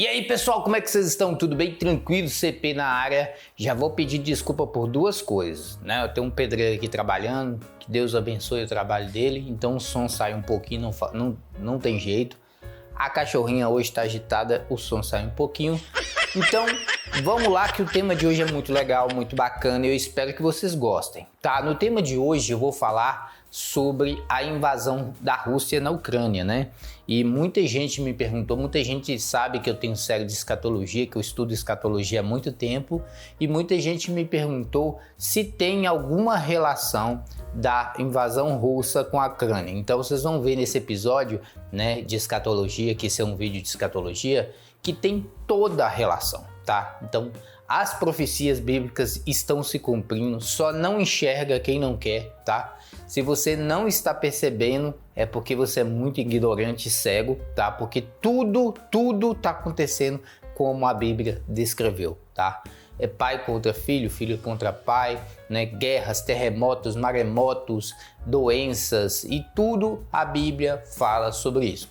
E aí pessoal, como é que vocês estão? Tudo bem? Tranquilo? CP na área. Já vou pedir desculpa por duas coisas, né? Eu tenho um pedreiro aqui trabalhando, que Deus abençoe o trabalho dele, então o som sai um pouquinho, não tem jeito. A cachorrinha hoje está agitada, o som sai um pouquinho. Então vamos lá, que o tema de hoje é muito legal, muito bacana e eu espero que vocês gostem, tá? No tema de hoje eu vou falar sobre a invasão da Rússia na Ucrânia, né? E muita gente me perguntou, muita gente sabe que eu tenho série de escatologia, que eu estudo escatologia há muito tempo, e muita gente me perguntou se tem alguma relação da invasão russa com a Ucrânia. Então vocês vão ver nesse episódio, né, de escatologia, que esse é um vídeo de escatologia, que tem toda a relação, tá? Então as profecias bíblicas estão se cumprindo, só não enxerga quem não quer, tá? Se você não está percebendo, é porque você é muito ignorante e cego, tá? Porque tudo está acontecendo como a Bíblia descreveu, tá? É pai contra filho, filho contra pai, né? Guerras, terremotos, maremotos, doenças e tudo a Bíblia fala sobre isso,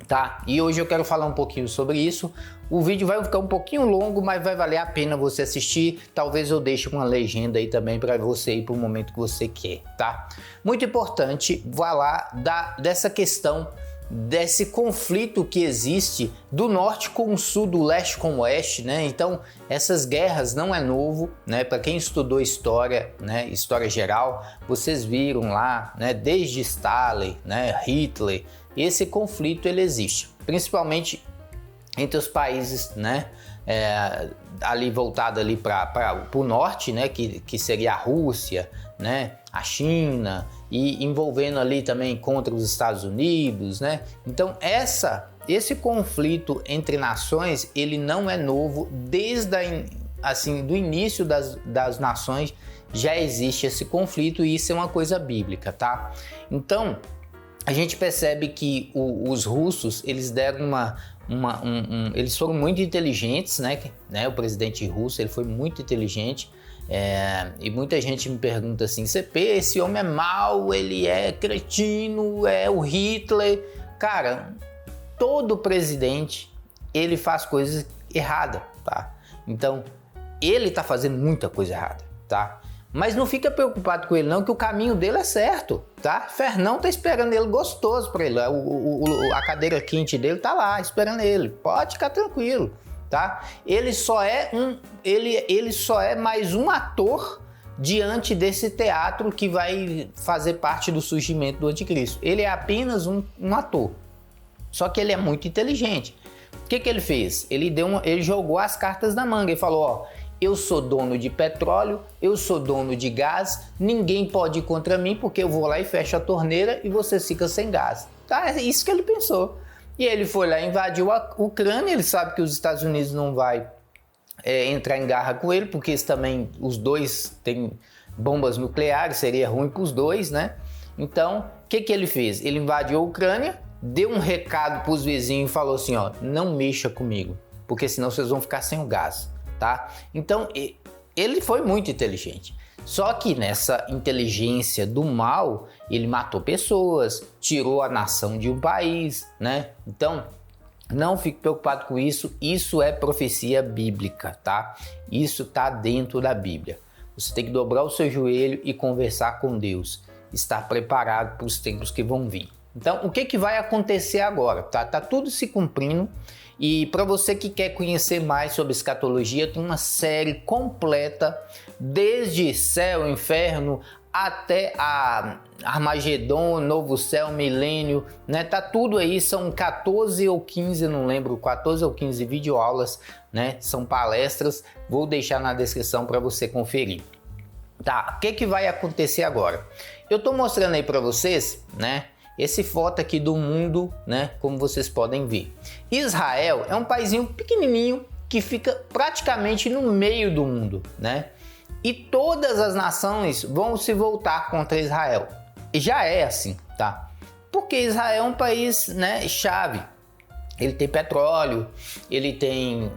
tá? E hoje eu quero falar um pouquinho sobre isso. O vídeo vai ficar um pouquinho longo, mas vai valer a pena você assistir. Talvez eu deixe uma legenda aí também para você ir para o momento que você quer, tá? Muito importante falar dessa questão, desse conflito que existe do norte com o sul, do leste com o oeste, né? Então, essas guerras não é novo, né? Para quem estudou história, né? História geral, vocês viram lá, né? Desde Stalin, né? Hitler, esse conflito ele existe, principalmente entre os países, né, ali voltado ali para o norte, né, que seria a Rússia, né, a China, e envolvendo ali também contra os Estados Unidos, né. Então esse conflito entre nações ele não é novo, desde do início das nações já existe esse conflito e isso é uma coisa bíblica, tá? Então a gente percebe que os russos eles deram eles foram muito inteligentes, né? O presidente russo ele foi muito inteligente, e muita gente me pergunta assim: CP, esse homem é mau, ele é cretino, é o Hitler. Cara, todo presidente ele faz coisas erradas, tá? Então ele tá fazendo muita coisa errada, tá? Mas não fica preocupado com ele não, que o caminho dele é certo, tá? Fernão tá esperando ele gostoso para ele, a cadeira quente dele tá lá esperando ele, pode ficar tranquilo, tá? Ele só é mais um ator diante desse teatro que vai fazer parte do surgimento do anticristo. Ele é apenas um ator, só que ele é muito inteligente. O que ele fez? Ele jogou as cartas na manga e falou, ó, eu sou dono de petróleo, eu sou dono de gás, ninguém pode ir contra mim porque eu vou lá e fecho a torneira e você fica sem gás. Tá? É isso que ele pensou. E ele foi lá e invadiu a Ucrânia, ele sabe que os Estados Unidos não vai entrar em guerra com ele, porque os dois têm bombas nucleares, seria ruim para os dois, né? Então, o que ele fez? Ele invadiu a Ucrânia, deu um recado para os vizinhos e falou assim, ó, não mexa comigo, porque senão vocês vão ficar sem o gás. Tá? Então ele foi muito inteligente, só que nessa inteligência do mal ele matou pessoas, tirou a nação de um país, né? Então não fique preocupado com isso, isso é profecia bíblica, tá? Isso tá dentro da Bíblia. Você tem que dobrar o seu joelho e conversar com Deus, estar preparado para os tempos que vão vir. Então o que vai acontecer agora? Tá tudo se cumprindo. E para você que quer conhecer mais sobre escatologia, tem uma série completa, desde céu, inferno, até a Armagedon, novo céu, milênio, né? Tá tudo aí, são 14 ou 15, não lembro, 14 ou 15 videoaulas, né? São palestras, vou deixar na descrição para você conferir. Tá, o que vai acontecer agora? Eu tô mostrando aí para vocês, né? Esse foto aqui do mundo, né? Como vocês podem ver. Israel é um paizinho pequenininho que fica praticamente no meio do mundo, né? E todas as nações vão se voltar contra Israel. E já é assim, tá? Porque Israel é um país, né, chave. Ele tem petróleo, ele tem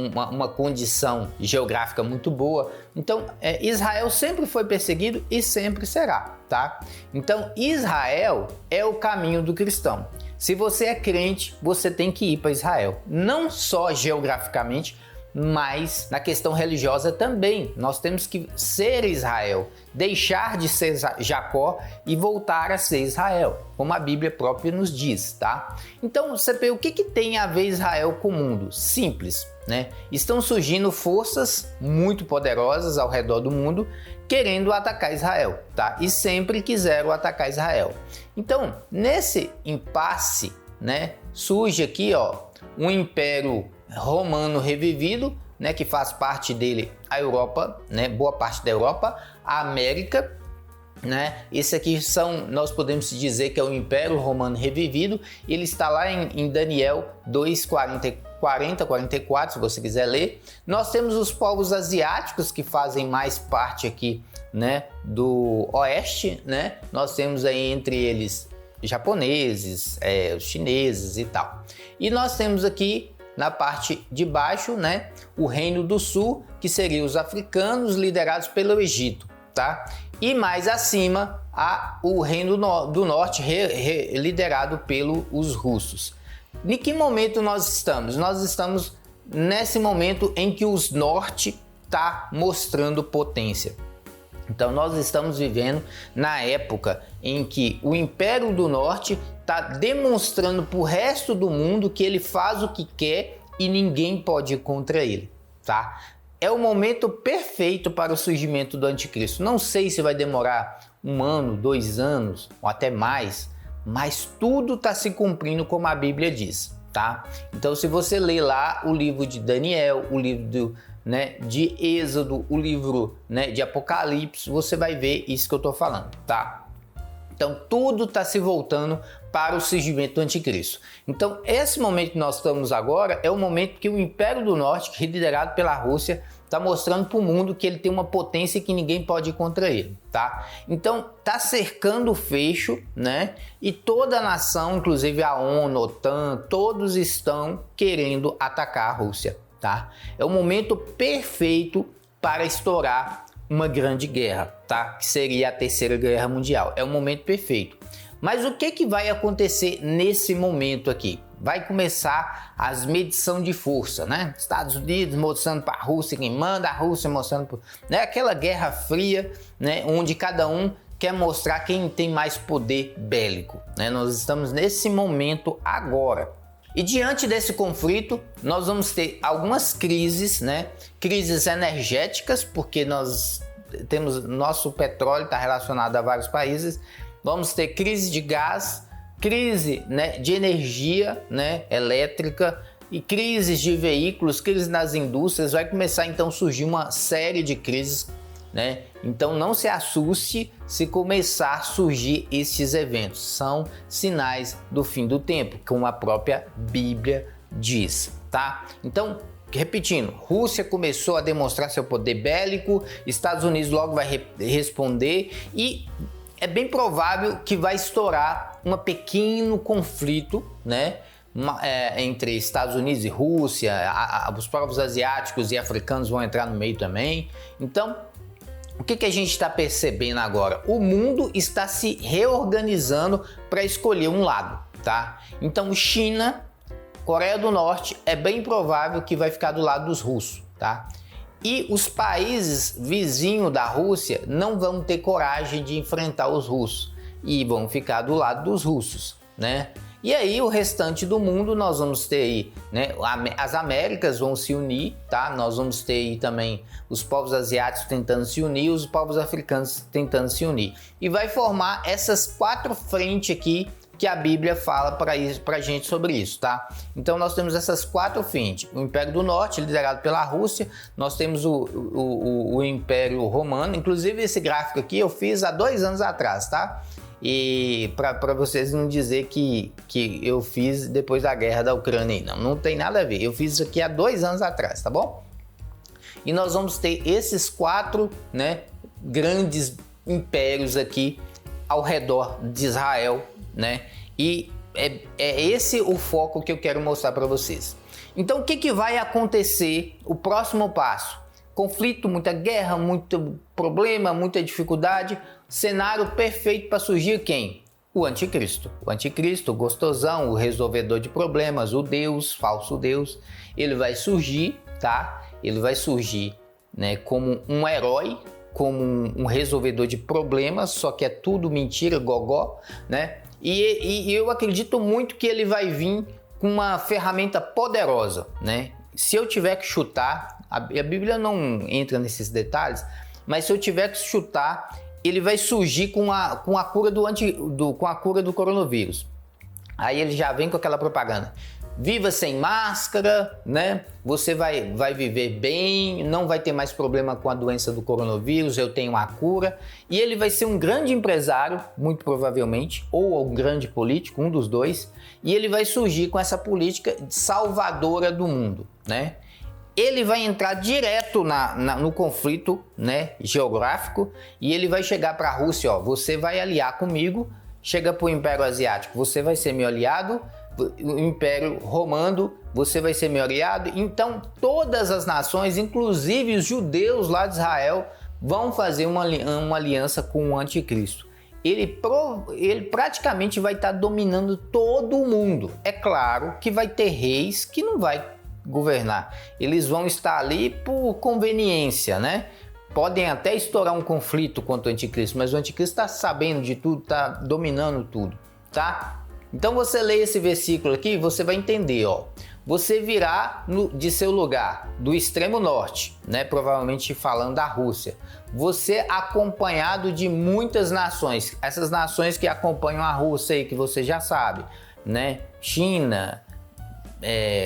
uma condição geográfica muito boa. Então, Israel sempre foi perseguido e sempre será, tá? Então, Israel é o caminho do cristão. Se você é crente, você tem que ir para Israel. Não só geograficamente, mas na questão religiosa também. Nós temos que ser Israel, deixar de ser Jacó e voltar a ser Israel, como a Bíblia própria nos diz, tá? Então, você vê o que tem a ver Israel com o mundo? Simples, né? Estão surgindo forças muito poderosas ao redor do mundo querendo atacar Israel, tá? E sempre quiseram atacar Israel. Então, nesse impasse, né, surge aqui, ó, um império romano revivido, né, que faz parte dele a Europa, né, boa parte da Europa, a América, né? Esse aqui nós podemos dizer que é o Império Romano revivido, e ele está lá em Daniel 2, 44, se você quiser ler. Nós temos os povos asiáticos que fazem mais parte aqui, né, do oeste, né? Nós temos aí entre eles japoneses, os chineses e tal. E nós temos aqui na parte de baixo, né, o Reino do Sul, que seriam os africanos liderados pelo Egito, tá? E mais acima, o Reino do Norte, liderado pelos russos. Em que momento nós estamos? Nós estamos nesse momento em que o Norte está mostrando potência. Então nós estamos vivendo na época em que o Império do Norte está demonstrando para o resto do mundo que ele faz o que quer e ninguém pode ir contra ele, tá? É o momento perfeito para o surgimento do anticristo. Não sei se vai demorar 1 ano, 2 anos ou até mais, mas tudo está se cumprindo como a Bíblia diz, tá? Então se você ler lá o livro de Daniel, o livro de Êxodo, o livro, né, de Apocalipse, você vai ver isso que eu estou falando, tá? Então tudo está se voltando para o surgimento do anticristo. Então esse momento que nós estamos agora é o momento que o Império do Norte, que é liderado pela Rússia, está mostrando para o mundo que ele tem uma potência que ninguém pode ir contra ele, tá? Então está cercando o fecho, né? E toda a nação, inclusive a ONU, a OTAN, todos estão querendo atacar a Rússia, tá? É o momento perfeito para estourar uma grande guerra, tá? Que seria a Terceira Guerra Mundial. É o momento perfeito. Mas o que vai acontecer nesse momento aqui? Vai começar as medição de força, né? Estados Unidos mostrando para a Rússia quem manda, a Rússia mostrando, né? Aquela guerra fria, né? Onde cada um quer mostrar quem tem mais poder bélico, né? Nós estamos nesse momento agora. E diante desse conflito, nós vamos ter algumas crises, né? Crises energéticas, porque nosso petróleo está relacionado a vários países. Vamos ter crise de gás, crise, né, de energia, né, elétrica, e crises de veículos, crises nas indústrias. Vai começar então a surgir uma série de crises, né? Então não se assuste se começar a surgir esses eventos. São sinais do fim do tempo, como a própria Bíblia diz, tá? Então, repetindo, Rússia começou a demonstrar seu poder bélico, Estados Unidos logo vai responder, e é bem provável que vai estourar um pequeno conflito, né, entre Estados Unidos e Rússia. Os povos asiáticos e africanos vão entrar no meio também. Então, o que a gente está percebendo agora? O mundo está se reorganizando para escolher um lado, tá? Então, China, Coreia do Norte, é bem provável que vai ficar do lado dos russos, tá? E os países vizinhos da Rússia não vão ter coragem de enfrentar os russos e vão ficar do lado dos russos, né? E aí o restante do mundo nós vamos ter aí, né? As Américas vão se unir, tá? Nós vamos ter aí também os povos asiáticos tentando se unir, os povos africanos tentando se unir. E vai formar essas 4 frentes aqui que a Bíblia fala para a gente sobre isso, tá? Então nós temos essas 4 frentes: o Império do Norte, liderado pela Rússia, nós temos o Império Romano. Inclusive esse gráfico aqui eu fiz há 2 anos atrás, tá? E para vocês não dizer que eu fiz depois da guerra da Ucrânia, não tem nada a ver. Eu fiz isso aqui há 2 anos atrás, tá bom? E nós vamos ter esses 4, né, grandes impérios aqui ao redor de Israel, né? E é esse o foco que eu quero mostrar para vocês. Então, o que vai acontecer? O próximo passo: conflito, muita guerra, muito problema, muita dificuldade. Cenário perfeito para surgir quem? O anticristo. O anticristo, o gostosão, o resolvedor de problemas, o Deus, falso Deus, ele vai surgir, tá? Ele vai surgir, né, como um herói, como um resolvedor de problemas, só que é tudo mentira, gogó, né? E eu acredito muito que ele vai vir com uma ferramenta poderosa, né? Se eu tiver que chutar, a Bíblia não entra nesses detalhes, mas se eu tiver que chutar, ele vai surgir com a cura com a cura do coronavírus. Aí ele já vem com aquela propaganda. Viva sem máscara, né? Você vai viver bem, não vai ter mais problema com a doença do coronavírus, eu tenho a cura. E ele vai ser um grande empresário, muito provavelmente, ou um grande político, um dos dois. E ele vai surgir com essa política salvadora do mundo, né? Ele vai entrar direto no conflito, né, geográfico, e ele vai chegar para a Rússia, ó, você vai aliar comigo, chega para o Império Asiático, você vai ser meu aliado, o Império Romano, você vai ser meu aliado. Então todas as nações, inclusive os judeus lá de Israel, vão fazer uma aliança com o anticristo. Ele praticamente vai estar dominando todo o mundo. É claro que vai ter reis que não vai governar, eles vão estar ali por conveniência, né? Podem até estourar um conflito contra o anticristo, mas o anticristo está sabendo de tudo, está dominando tudo, tá? Então você lê esse versículo aqui, você vai entender, ó. Você virá de seu lugar, do extremo norte, né? Provavelmente falando da Rússia. Você acompanhado de muitas nações, essas nações que acompanham a Rússia aí, que você já sabe, né? China,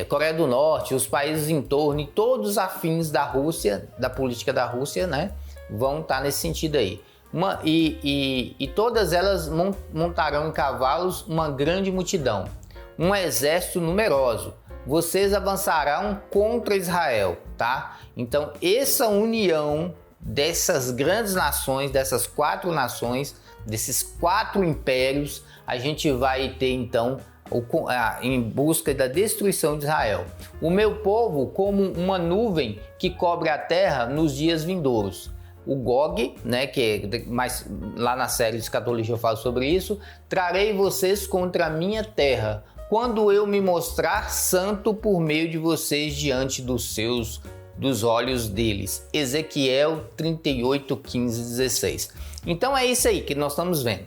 Coreia do Norte, os países em torno e todos afins da Rússia, da política da Rússia, né, vão estar nesse sentido aí. E todas elas montarão em cavalos uma grande multidão, um exército numeroso. Vocês avançarão contra Israel, tá? Então, essa união dessas grandes nações, dessas 4 nações, desses 4 impérios, a gente vai ter então em busca da destruição de Israel. O meu povo como uma nuvem que cobre a terra nos dias vindouros. O Gog, né, que é mais lá na série de escatologia eu falo sobre isso, trarei vocês contra a minha terra, quando eu me mostrar santo por meio de vocês diante dos olhos deles. Ezequiel 38, 15, 16. Então é isso aí que nós estamos vendo,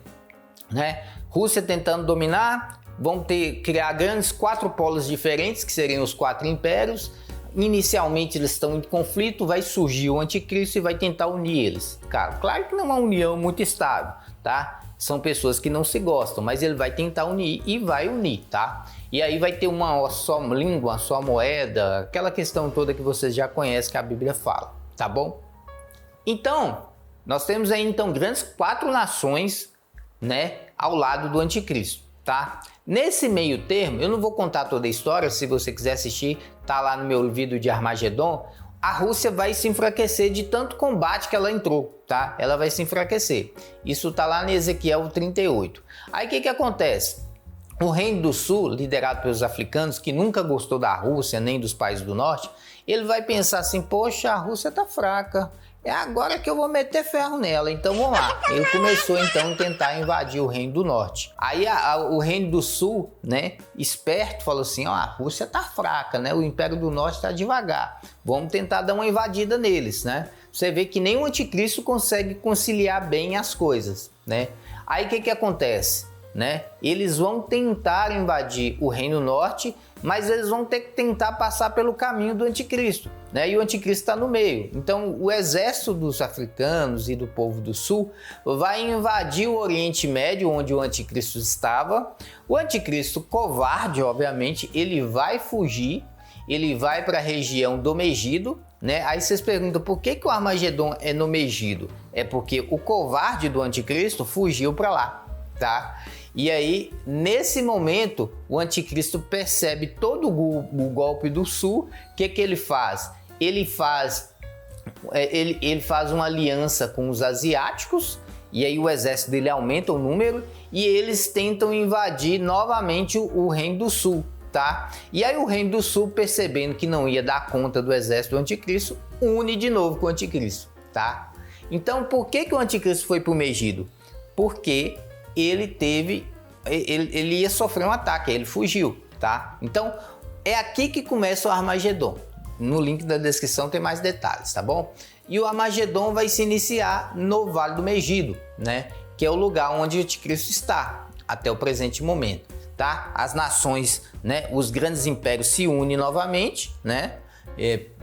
né? Rússia tentando dominar, vão criar grandes 4 polos diferentes, que seriam os 4 impérios. Inicialmente eles estão em conflito, vai surgir o anticristo e vai tentar unir eles. Claro que não é uma união muito estável, tá? São pessoas que não se gostam, mas ele vai tentar unir e vai unir, tá? E aí vai ter uma só língua, uma só moeda, aquela questão toda que vocês já conhecem que a Bíblia fala, tá bom? Então, nós temos aí então grandes 4 nações, né, ao lado do anticristo, tá? Nesse meio termo, eu não vou contar toda a história, se você quiser assistir, tá lá no meu vídeo de Armagedon. A Rússia vai se enfraquecer de tanto combate que ela entrou, tá? Ela vai se enfraquecer. Isso tá lá em Ezequiel 38. Aí o que acontece? O Reino do Sul, liderado pelos africanos, que nunca gostou da Rússia nem dos países do Norte, ele vai pensar assim, poxa, a Rússia tá fraca, é agora que eu vou meter ferro nela, então vamos lá. Ele começou então a tentar invadir o Reino do Norte. Aí o Reino do Sul, né, esperto, falou assim, ó, a Rússia tá fraca, né, o Império do Norte tá devagar, vamos tentar dar uma invadida neles, né. Você vê que nem o anticristo consegue conciliar bem as coisas, né. Aí o que acontece, né, eles vão tentar invadir o Reino Norte, mas eles vão ter que tentar passar pelo caminho do anticristo, né? E o anticristo está no meio. Então o exército dos africanos e do povo do sul vai invadir o Oriente Médio, onde o anticristo estava. O anticristo covarde, obviamente, ele vai fugir, ele vai para a região do Megido, né? Aí vocês perguntam por que o Armagedon é no Megido? É porque o covarde do anticristo fugiu para lá, tá? E aí, nesse momento, o anticristo percebe todo o golpe do sul. O que ele faz? Ele faz uma aliança com os asiáticos, e aí o exército dele aumenta o número, e eles tentam invadir novamente o Reino do Sul, tá? E aí o Reino do Sul, percebendo que não ia dar conta do exército do anticristo, une de novo com o anticristo, tá? Então, por que o anticristo foi para o Megido? Porque ele teve ele ia sofrer um ataque, ele fugiu, tá? Então, é aqui que começa o Armagedon. No link da descrição tem mais detalhes, tá bom? E o Armagedon vai se iniciar no Vale do Megido, né? Que é o lugar onde o anticristo está até o presente momento, tá? As nações, né? Os grandes impérios se unem novamente, né?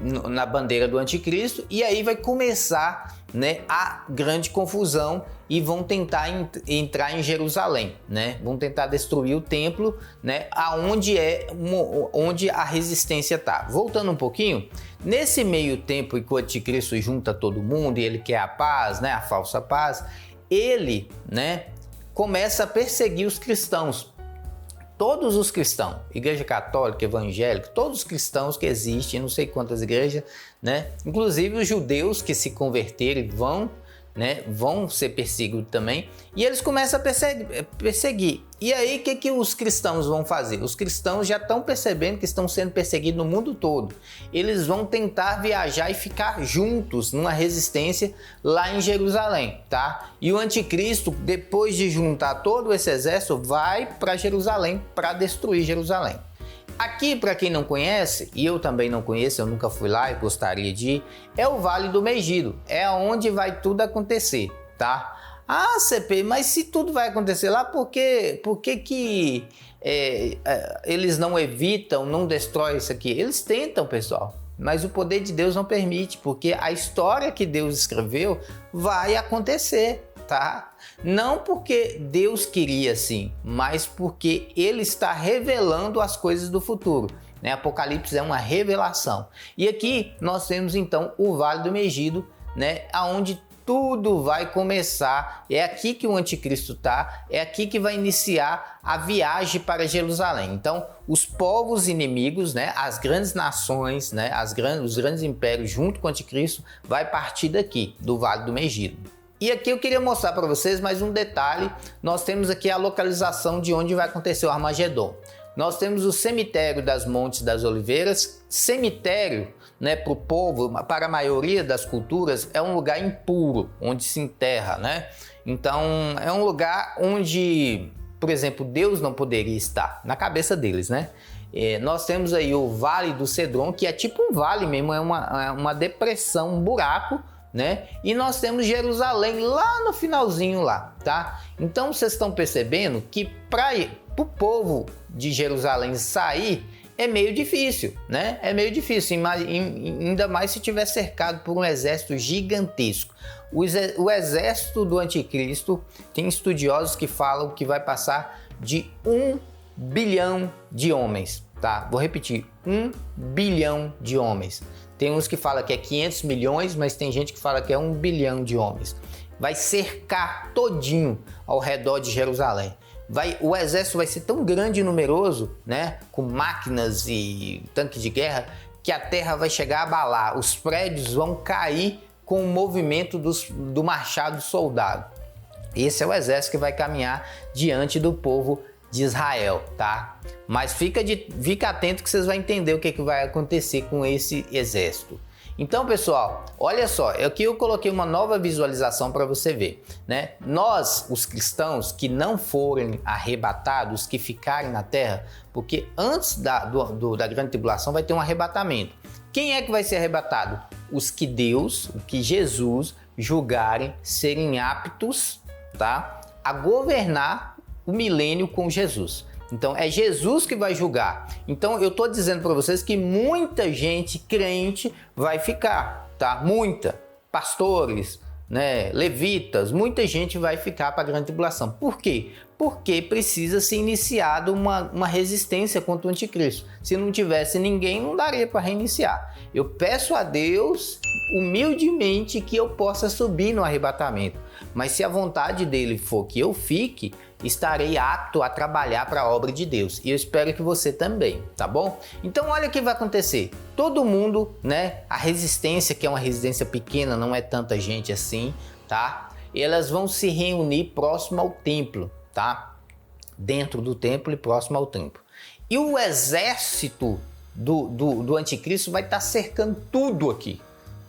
Na bandeira do anticristo, e aí vai começar, né, a grande confusão e vão tentar entrar em Jerusalém, né? Vão tentar destruir o templo, né, onde a resistência está. Voltando um pouquinho, nesse meio tempo em que o anticristo junta todo mundo e ele quer a paz, né, a falsa paz, ele, né, começa a perseguir os cristãos. Todos os cristãos, igreja católica, evangélica, todos os cristãos que existem, não sei quantas igrejas, né? Inclusive os judeus que se converterem vão ser perseguidos também. E eles começam a perseguir. E aí o que os cristãos vão fazer? Os cristãos já estão percebendo que estão sendo perseguidos no mundo todo. Eles vão tentar viajar e ficar juntos numa resistência lá em Jerusalém, tá? E o anticristo, depois de juntar todo esse exército, vai para Jerusalém para destruir Jerusalém. Aqui, para quem não conhece, e eu também não conheço, eu nunca fui lá e gostaria de ir, é o Vale do Megido, é onde vai tudo acontecer, tá? Ah, CP, mas se tudo vai acontecer lá, por que eles não evitam, não destroem isso aqui? Eles tentam, pessoal, mas o poder de Deus não permite, porque a história que Deus escreveu vai acontecer. Tá? Não porque Deus queria assim, mas porque Ele está revelando as coisas do futuro. Né? Apocalipse é uma revelação. E aqui nós temos então o Vale do Megido, né? Onde tudo vai começar. É aqui que o anticristo está, é aqui que vai iniciar a viagem para Jerusalém. Então, os povos inimigos, né? As grandes nações, né? Os grandes impérios junto com o anticristo vai partir daqui, do Vale do Megido. E aqui eu queria mostrar para vocês mais um detalhe. Nós temos aqui a localização de onde vai acontecer o Armagedon. Nós temos o cemitério das Montes das Oliveiras. Cemitério, né, para o povo, para a maioria das culturas, é um lugar impuro, onde se enterra, né? Então, é um lugar onde, por exemplo, Deus não poderia estar, na cabeça deles, né? Nós temos aí o Vale do Cedron, que é tipo um vale mesmo, é uma depressão, um buraco, né? E nós temos Jerusalém lá no finalzinho lá, tá? Então vocês estão percebendo que para o povo de Jerusalém sair é meio difícil, né? É meio difícil, ainda mais se estiver cercado por um exército gigantesco. O exército do anticristo, tem estudiosos que falam que vai passar de 1 bilhão de homens, tá? Vou repetir, 1 bilhão de homens. Tem uns que falam que é 500 milhões, mas tem gente que fala que é 1 bilhão de homens. Vai cercar todinho ao redor de Jerusalém. O exército vai ser tão grande e numeroso, né, com máquinas e tanques de guerra, que a terra vai chegar a abalar. Os prédios vão cair com o movimento do machado soldado. Esse é o exército que vai caminhar diante do povo de Israel, tá? Mas fica atento que vocês vão entender o que vai acontecer com esse exército. Então, pessoal, olha só, aqui eu coloquei uma nova visualização para você ver, né? Nós, os cristãos que não forem arrebatados, que ficarem na terra, porque antes da grande tribulação vai ter um arrebatamento. Quem é que vai ser arrebatado? Os que Deus, o que Jesus julgarem serem aptos, tá, a governar o milênio com Jesus. Então é Jesus que vai julgar. Então eu estou dizendo para vocês que muita gente crente vai ficar, tá? Muita. Pastores, né, levitas, muita gente vai ficar para a grande tribulação. Por quê? Porque precisa ser iniciada uma resistência contra o anticristo. Se não tivesse ninguém, não daria para reiniciar. Eu peço a Deus humildemente que eu possa subir no arrebatamento. Mas se a vontade dele for que eu fique, estarei apto a trabalhar para a obra de Deus. E eu espero que você também, tá bom? Então olha o que vai acontecer. Todo mundo, né? A resistência, que é uma resistência pequena, não é tanta gente assim, tá? Elas vão se reunir próximo ao templo, tá? Dentro do templo e próximo ao templo. E o exército do anticristo vai estar cercando tudo aqui.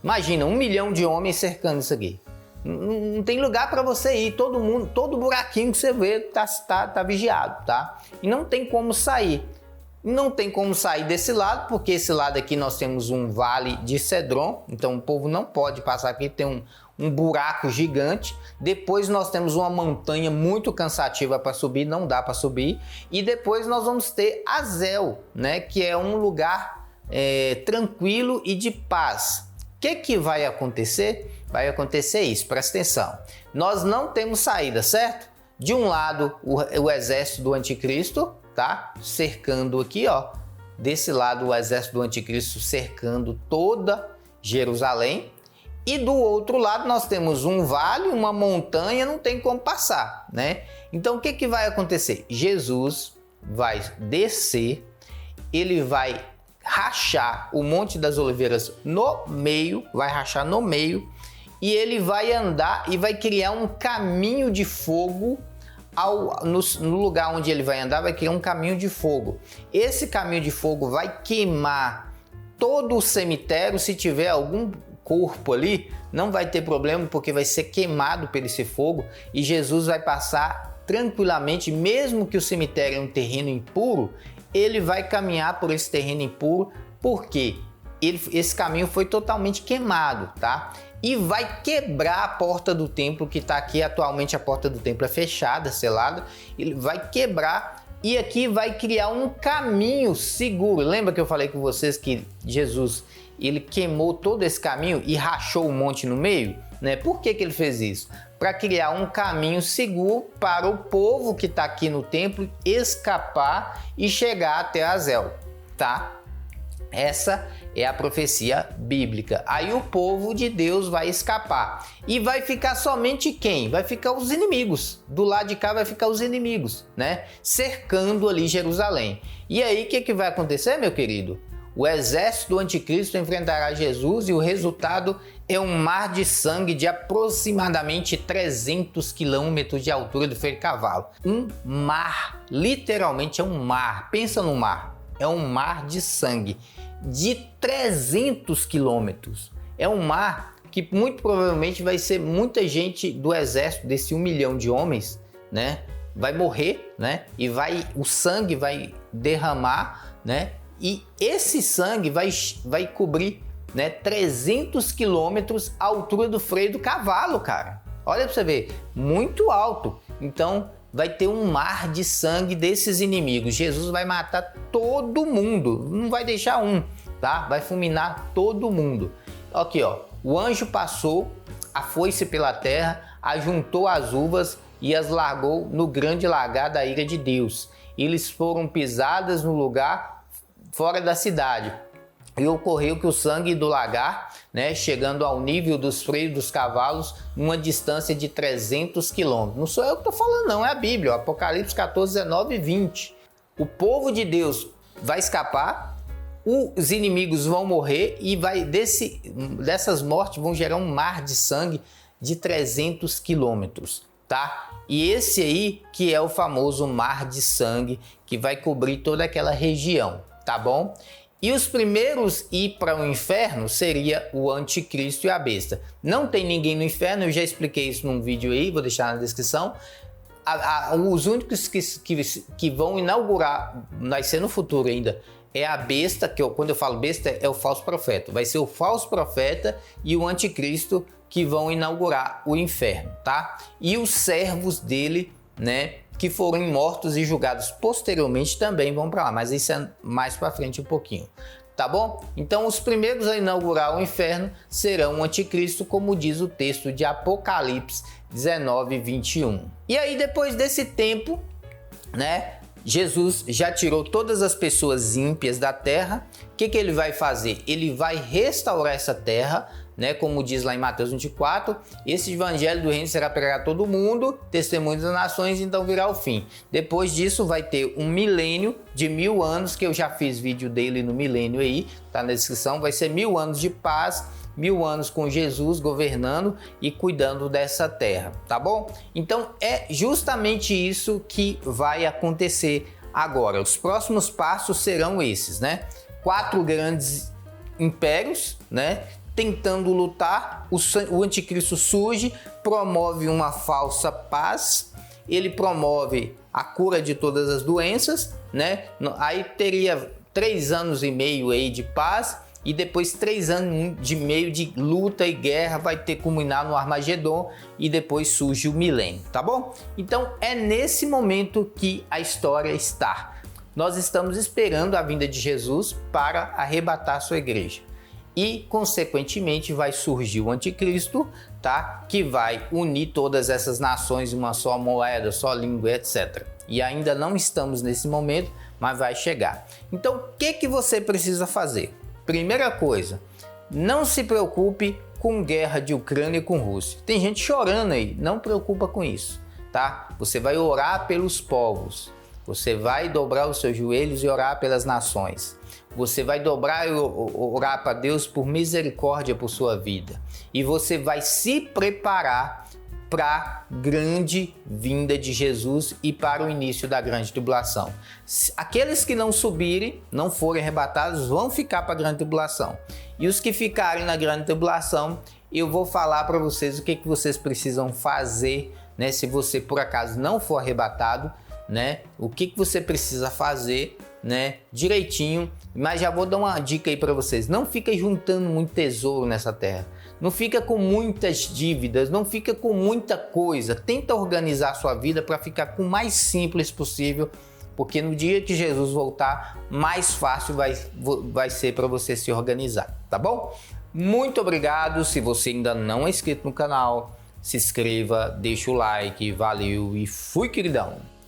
Imagina, 1 milhão de homens cercando isso aqui. Não tem lugar para você ir, todo buraquinho que você vê tá vigiado, tá? E não tem como sair. Não tem como sair desse lado, porque esse lado aqui nós temos um vale de Cedron, então o povo não pode passar aqui, tem um buraco gigante. Depois nós temos uma montanha muito cansativa para subir, não dá para subir. E depois nós vamos ter Azel, né, que é um lugar tranquilo e de paz. O que vai acontecer? Vai acontecer isso, presta atenção. Nós não temos saída, certo? De um lado, o exército do anticristo, tá? Cercando aqui, ó. Desse lado, o exército do anticristo cercando toda Jerusalém. E do outro lado, nós temos um vale, uma montanha, não tem como passar, né? Então, o que vai acontecer? Jesus vai descer, ele vai rachar o Monte das Oliveiras no meio, vai rachar no meio, e ele vai andar e vai criar um caminho de fogo. No lugar onde ele vai andar, vai criar um caminho de fogo. Esse caminho de fogo vai queimar todo o cemitério. Se tiver algum corpo ali, não vai ter problema, porque vai ser queimado por esse fogo e Jesus vai passar tranquilamente. Mesmo que o cemitério é um terreno impuro, ele vai caminhar por esse terreno impuro, porque esse caminho foi totalmente queimado, tá? E vai quebrar a porta do templo que está aqui. Atualmente a porta do templo é fechada, selada. Ele vai quebrar e aqui vai criar um caminho seguro. Lembra que eu falei com vocês que Jesus, ele queimou todo esse caminho e rachou o monte no meio, né? Por que ele fez isso? Para criar um caminho seguro para o povo que está aqui no templo escapar e chegar até Azel, tá? Essa é a profecia bíblica. Aí o povo de Deus vai escapar. E vai ficar somente quem? Vai ficar os inimigos. Do lado de cá vai ficar os inimigos, né? Cercando ali Jerusalém. E aí o que vai acontecer, meu querido? O exército do anticristo enfrentará Jesus e o resultado é um mar de sangue de aproximadamente 300 quilômetros de altura do freio de cavalo. Um mar, literalmente é um mar. Pensa no mar. É um mar de sangue de 300 quilômetros. É um mar que muito provavelmente vai ser muita gente do exército, desse 1 milhão de homens, né? Vai morrer, né? E o sangue vai derramar, né? E esse sangue vai cobrir, né, 300 quilômetros à altura do freio do cavalo, cara. Olha pra você ver, muito alto. Então vai ter um mar de sangue desses inimigos. Jesus vai matar todo mundo, não vai deixar um, tá? Vai fulminar todo mundo. Aqui, ó, o anjo passou a foice pela terra, ajuntou as uvas e as largou no grande lagar da ira de Deus. Eles foram pisadas no lugar fora da cidade. E ocorreu que o sangue do lagar, né, chegando ao nível dos freios dos cavalos, numa distância de 300 quilômetros. Não sou eu que estou falando, não, é a Bíblia, Apocalipse 14, 19 e 20. O povo de Deus vai escapar, os inimigos vão morrer e dessas mortes vão gerar um mar de sangue de 300 quilômetros, tá? E esse aí que é o famoso mar de sangue que vai cobrir toda aquela região, tá bom? E os primeiros a ir para o inferno seria o anticristo e a besta. Não tem ninguém no inferno, eu já expliquei isso num vídeo aí, vou deixar na descrição. Os únicos que vão inaugurar, vai ser no futuro ainda, é a besta, quando eu falo besta é o falso profeta. Vai ser o falso profeta e o anticristo que vão inaugurar o inferno, tá? E os servos dele, né, que foram mortos e julgados posteriormente também vão para lá, mas isso é mais para frente um pouquinho, tá bom? Então os primeiros a inaugurar o inferno serão o anticristo, como diz o texto de Apocalipse 19, 21. E aí depois desse tempo, né, Jesus já tirou todas as pessoas ímpias da terra. O que ele vai fazer? Ele vai restaurar essa terra, né, como diz lá em Mateus 24, esse evangelho do reino será pregado a todo mundo, testemunho das nações, então virá o fim. Depois disso vai ter um milênio de 1000 anos, que eu já fiz vídeo dele no milênio aí, tá na descrição, vai ser 1000 anos de paz, 1000 anos com Jesus governando e cuidando dessa terra, tá bom? Então é justamente isso que vai acontecer agora. Os próximos passos serão esses, né? 4 grandes impérios, né? tentando lutar, o anticristo surge, promove uma falsa paz, ele promove a cura de todas as doenças, né? Aí teria 3 anos e meio aí de paz, e depois 3 anos e meio de luta e guerra, vai ter que culminar no Armagedon, e depois surge o milênio, tá bom? Então é nesse momento que a história está. Nós estamos esperando a vinda de Jesus para arrebatar a sua igreja. E, consequentemente, vai surgir o anticristo, tá? Que vai unir todas essas nações em uma só moeda, só língua, etc. E ainda não estamos nesse momento, mas vai chegar. Então, o que você precisa fazer? Primeira coisa, não se preocupe com guerra de Ucrânia e com Rússia. Tem gente chorando aí, não preocupa com isso, tá? Você vai orar pelos povos, você vai dobrar os seus joelhos e orar pelas nações. Você vai dobrar e orar para Deus por misericórdia por sua vida. E você vai se preparar para a grande vinda de Jesus e para o início da grande tribulação. Aqueles que não subirem, não forem arrebatados, vão ficar para a grande tribulação. E os que ficarem na grande tribulação, eu vou falar para vocês o que vocês precisam fazer, né? Se você por acaso não for arrebatado, né? O que você precisa fazer, né? Direitinho. Mas já vou dar uma dica aí para vocês. Não fica juntando muito tesouro nessa terra. Não fica com muitas dívidas, não fica com muita coisa. Tenta organizar a sua vida para ficar com o mais simples possível, porque no dia que Jesus voltar, mais fácil vai ser para você se organizar, tá bom? Muito obrigado. Se você ainda não é inscrito no canal, se inscreva, deixa o like, valeu e fui, queridão!